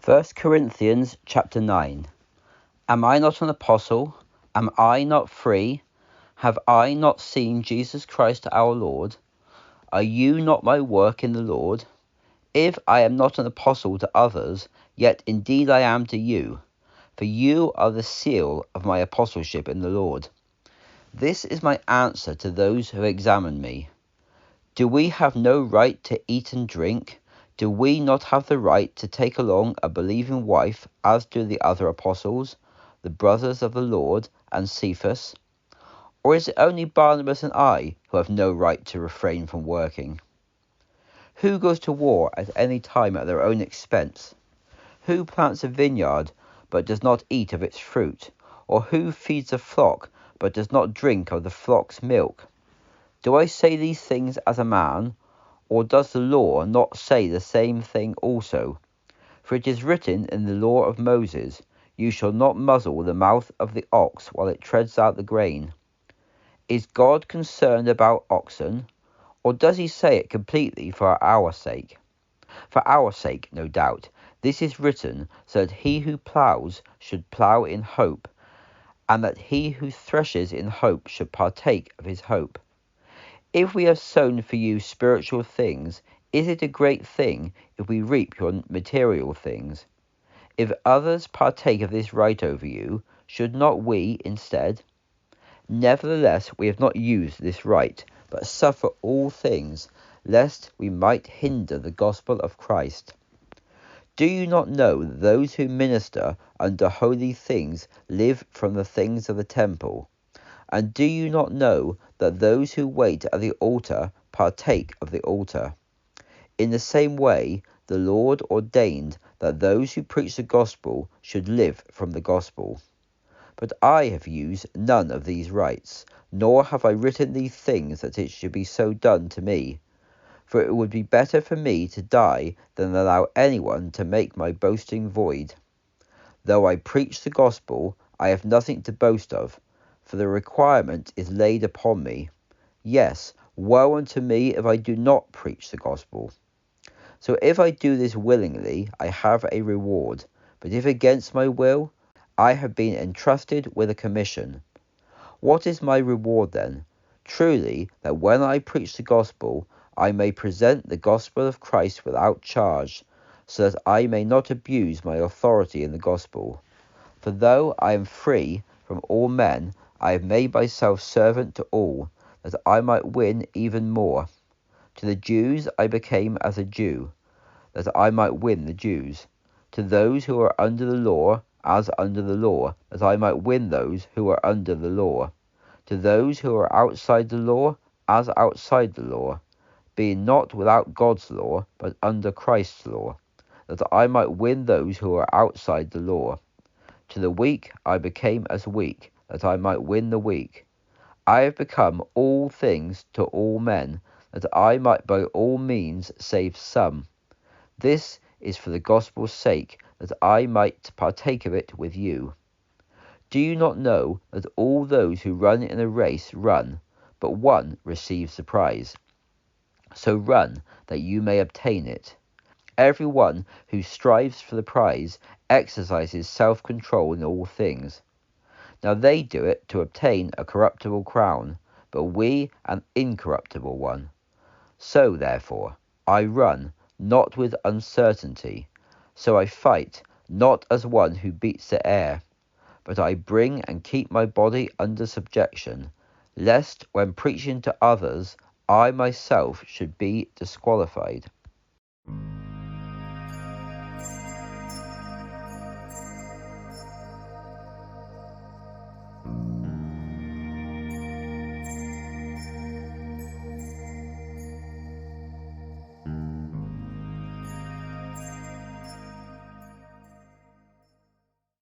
First Corinthians chapter 9. Am I not an apostle? Am I not free? Have I not seen Jesus Christ our Lord? Are you not my work in the Lord? If I am not an apostle to others, yet indeed I am to you, for you are the seal of my apostleship in the Lord. This is my answer to those who examine me. Do we have no right to eat and drink? Do we not have the right to take along a believing wife, as do the other apostles, the brothers of the Lord, and Cephas? Or is it only Barnabas and I who have no right to refrain from working? Who goes to war at any time at their own expense? Who plants a vineyard, but does not eat of its fruit? Or who feeds a flock, but does not drink of the flock's milk? Do I say these things as a man? Or does the law not say the same thing also? For it is written in the law of Moses, You shall not muzzle the mouth of the ox while it treads out the grain. Is God concerned about oxen? Or does he say it completely for our sake? For our sake, no doubt. This is written so that he who ploughs should plough in hope, and that he who threshes in hope should partake of his hope. If we have sown for you spiritual things, is it a great thing if we reap your material things? If others partake of this right over you, should not we instead? Nevertheless, we have not used this right, but suffer all things, lest we might hinder the gospel of Christ. Do you not know that those who minister under holy things live from the things of the temple? And do you not know that those who wait at the altar partake of the altar? In the same way, the Lord ordained that those who preach the gospel should live from the gospel. But I have used none of these rights, nor have I written these things that it should be so done to me. For it would be better for me to die than allow anyone to make my boasting void. Though I preach the gospel, I have nothing to boast of, for the requirement is laid upon me. Yes, woe unto me if I do not preach the gospel. So if I do this willingly, I have a reward, but if against my will, I have been entrusted with a commission. What is my reward then? Truly, that when I preach the gospel, I may present the gospel of Christ without charge, so that I may not abuse my authority in the gospel. For though I am free from all men, I have made myself servant to all, that I might win even more. To the Jews I became as a Jew, that I might win the Jews. To those who are under the law, as under the law, that I might win those who are under the law. To those who are outside the law, as outside the law, being not without God's law, but under Christ's law, that I might win those who are outside the law. To the weak I became as weak, that I might win the weak. I have become all things to all men, that I might by all means save some. This is for the gospel's sake, that I might partake of it with you. Do you not know that all those who run in a race run, but one receives the prize? So run, that you may obtain it. Everyone who strives for the prize exercises self-control in all things. Now they do it to obtain a corruptible crown, but we an incorruptible one. So therefore, I run, not with uncertainty. So I fight, not as one who beats the air, but I bring and keep my body under subjection, lest when preaching to others, I myself should be disqualified.